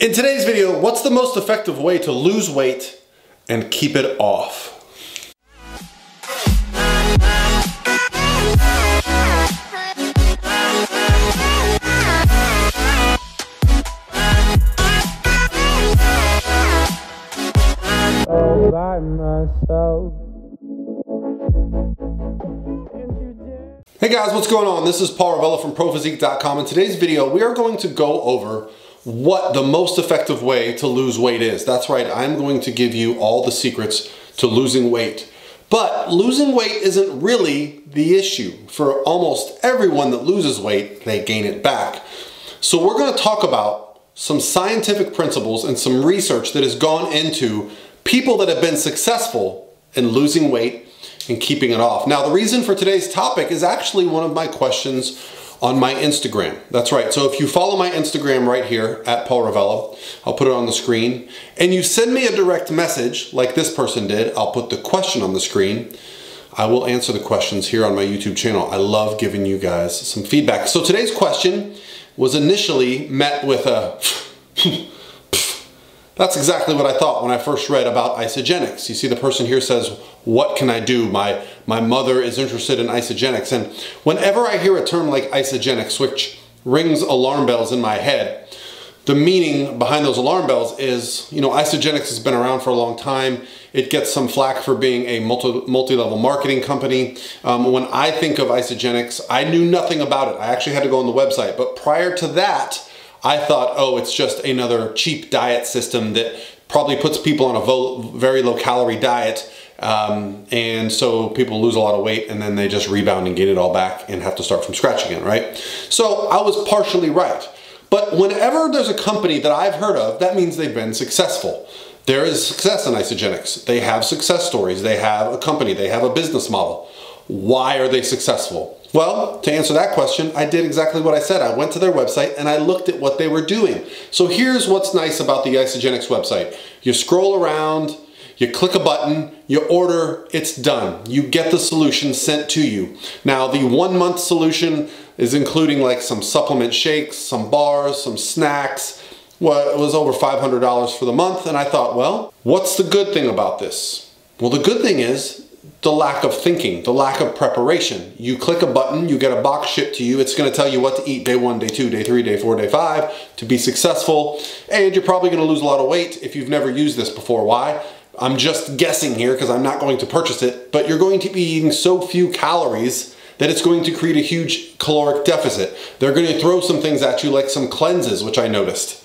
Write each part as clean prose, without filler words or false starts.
In today's video, what's the most effective way to lose weight and keep it off? All by myself. Hey guys, what's going on? This is Paul Ravella from ProPhysique.com. In today's video, we are going to go over what the most effective way to lose weight is. That's right, I'm going to give you all the secrets to losing weight. But losing weight isn't really the issue. For almost everyone that loses weight, they gain it back. So we're going to talk about some scientific principles and some research that has gone into people that have been successful in losing weight and keeping it off. Now, the reason for today's topic is actually one of my questions on my Instagram. That's right. So if you follow my Instagram right here at Paul Ravella, I'll put it on the screen, and you send me a direct message like this person did, I'll put the question on the screen. I will answer the questions here on my YouTube channel. I love giving you guys some feedback. So today's question was initially met with a that's exactly what I thought when I first read about Isagenix. You see the person here says, what can I do? My mother is interested in Isagenix. And whenever I hear a term like Isagenix, which rings alarm bells in my head, the meaning behind those alarm bells is, you know, Isagenix has been around for a long time. It gets some flack for being a multi-level marketing company. When I think of Isagenix, I knew nothing about it. I actually had to go on the website. But prior to that, I thought, oh, it's just another cheap diet system that probably puts people on a very low calorie diet. And so people lose a lot of weight and then they just rebound and gain it all back and have to start from scratch again, right? So I was partially right. But whenever there's a company that I've heard of, that means they've been successful. There is success in Isagenix. They have success stories. They have a company. They have a business model. Why are they successful? Well, to answer that question, I did exactly what I said. I went to their website and I looked at what they were doing. So here's what's nice about the Isagenix website. You scroll around, you click a button, you order, it's done. You get the solution sent to you. Now, the 1 month solution is including like some supplement shakes, some bars, some snacks. Well, it was over $500 for the month. And I thought, well, what's the good thing about this? Well, the good thing is the lack of thinking, the lack of preparation. You click a button, you get a box shipped to you. It's going to tell you what to eat day 1, day 2, day 3, day 4, day 5 to be successful. And you're probably going to lose a lot of weight if you've never used this before. Why? I'm just guessing here because I'm not going to purchase it, but you're going to be eating so few calories that it's going to create a huge caloric deficit. They're going to throw some things at you like some cleanses, which I noticed.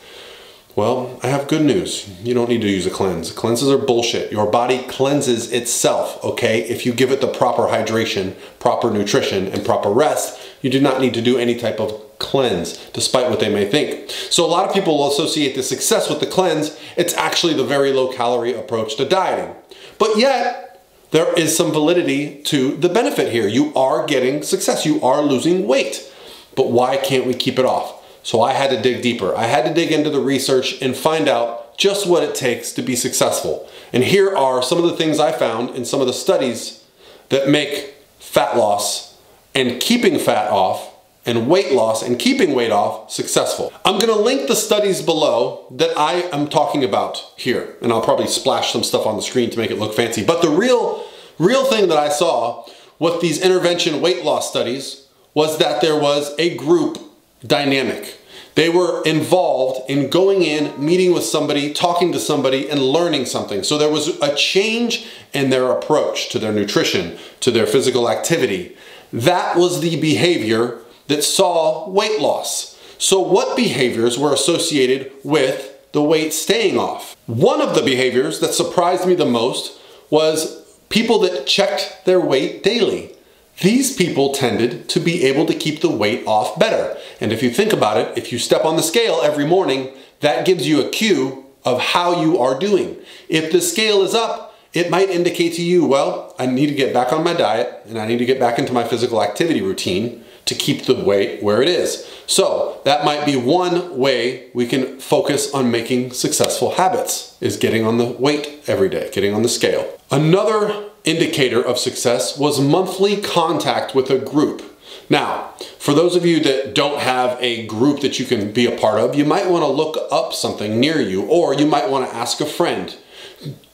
Well, I have good news. You don't need to use a cleanse. Cleanses are bullshit. Your body cleanses itself, okay? If you give it the proper hydration, proper nutrition, and proper rest, you do not need to do any type of cleanse, despite what they may think. So a lot of people will associate the success with the cleanse. It's actually the very low calorie approach to dieting. But yet, there is some validity to the benefit here. You are getting success. You are losing weight. But why can't we keep it off? So I had to dig deeper. I had to dig into the research and find out just what it takes to be successful. And here are some of the things I found in some of the studies that make fat loss and keeping fat off and weight loss and keeping weight off successful. I'm gonna link the studies below that I am talking about here. And I'll probably splash some stuff on the screen to make it look fancy. But the real thing that I saw with these intervention weight loss studies was that there was a group dynamic. They were involved in going in, meeting with somebody, talking to somebody, and learning something. So there was a change in their approach to their nutrition, to their physical activity. That was the behavior that saw weight loss. So what behaviors were associated with the weight staying off? One of the behaviors that surprised me the most was people that checked their weight daily. These people tended to be able to keep the weight off better. And if you think about it, if you step on the scale every morning, that gives you a cue of how you are doing. If the scale is up, it might indicate to you, well, I need to get back on my diet and I need to get back into my physical activity routine to keep the weight where it is. So that might be one way we can focus on making successful habits, is getting on the weight every day, getting on the scale. Another indicator of success was monthly contact with a group. Now, for those of you that don't have a group that you can be a part of, you might want to look up something near you, or you might want to ask a friend,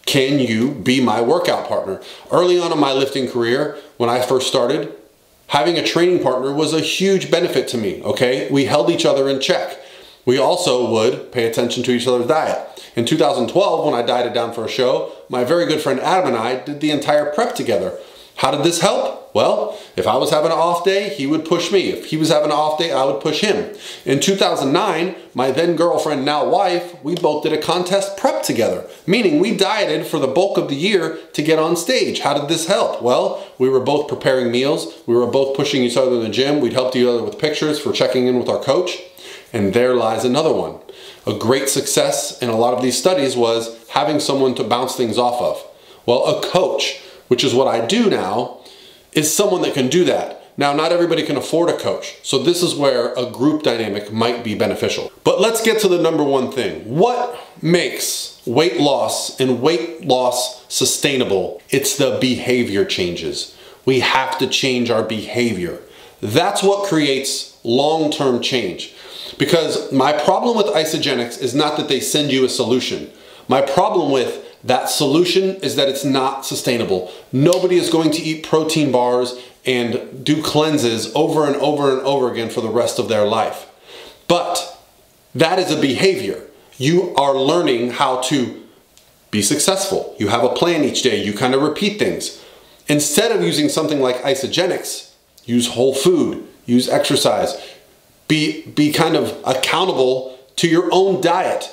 can you be my workout partner? Early on in my lifting career, when I first started, having a training partner was a huge benefit to me, okay? We held each other in check. We also would pay attention to each other's diet. In 2012, when I dieted down for a show, my very good friend Adam and I did the entire prep together. How did this help? Well, if I was having an off day, he would push me. If he was having an off day, I would push him. In 2009, my then girlfriend, now wife, we both did a contest prep together, meaning we dieted for the bulk of the year to get on stage. How did this help? Well, we were both preparing meals. We were both pushing each other in the gym. We'd helped each other with pictures for checking in with our coach. And there lies another one. A great success in a lot of these studies was having someone to bounce things off of. Well, a coach, which is what I do now, is someone that can do that. Now, not everybody can afford a coach, so this is where a group dynamic might be beneficial. But let's get to the number one thing. What makes weight loss and weight loss sustainable? It's the behavior changes. We have to change our behavior. That's what creates long-term change. Because my problem with Isagenix is not that they send you a solution. My problem with that solution is that it's not sustainable. Nobody is going to eat protein bars and do cleanses over and over and over again for the rest of their life. But that is a behavior. You are learning how to be successful. You have a plan each day. You kind of repeat things. Instead of using something like Isagenix, use whole food, use exercise, be kind of accountable to your own diet.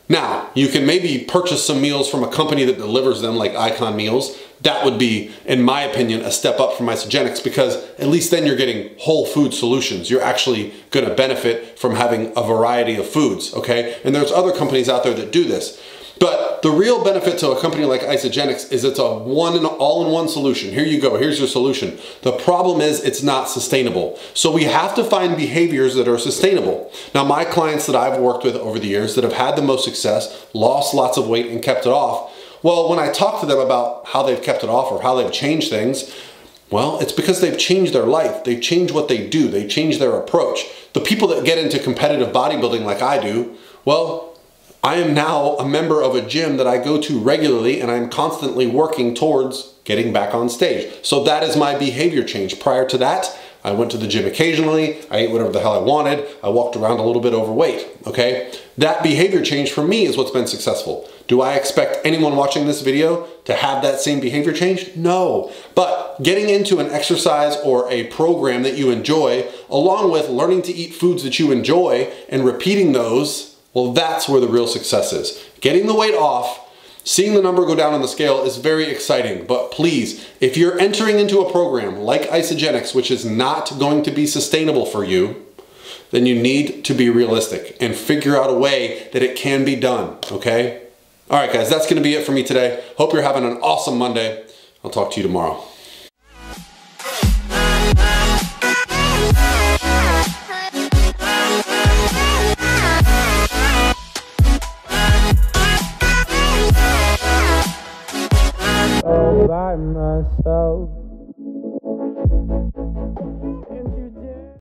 Now, you can maybe purchase some meals from a company that delivers them, like Icon Meals. That would be, in my opinion, a step up from Isagenix, because at least then you're getting whole food solutions. You're actually going to benefit from having a variety of foods, okay? And there's other companies out there that do this. But the real benefit to a company like Isagenix is it's a all-in-one solution. Here you go, here's your solution. The problem is it's not sustainable. So we have to find behaviors that are sustainable. Now, my clients that I've worked with over the years that have had the most success, lost lots of weight and kept it off, well, when I talk to them about how they've kept it off or how they've changed things, well, it's because they've changed their life. They've changed what they do. They've changed their approach. The people that get into competitive bodybuilding like I do, well, I am now a member of a gym that I go to regularly, and I'm constantly working towards getting back on stage. So that is my behavior change. Prior to that, I went to the gym occasionally, I ate whatever the hell I wanted, I walked around a little bit overweight, okay? That behavior change for me is what's been successful. Do I expect anyone watching this video to have that same behavior change? No. But getting into an exercise or a program that you enjoy, along with learning to eat foods that you enjoy and repeating those, well, that's where the real success is. Getting the weight off, seeing the number go down on the scale is very exciting, but please, if you're entering into a program like Isagenix, which is not going to be sustainable for you, then you need to be realistic and figure out a way that it can be done, okay? All right, guys, that's gonna be it for me today. Hope you're having an awesome Monday. I'll talk to you tomorrow. By myself.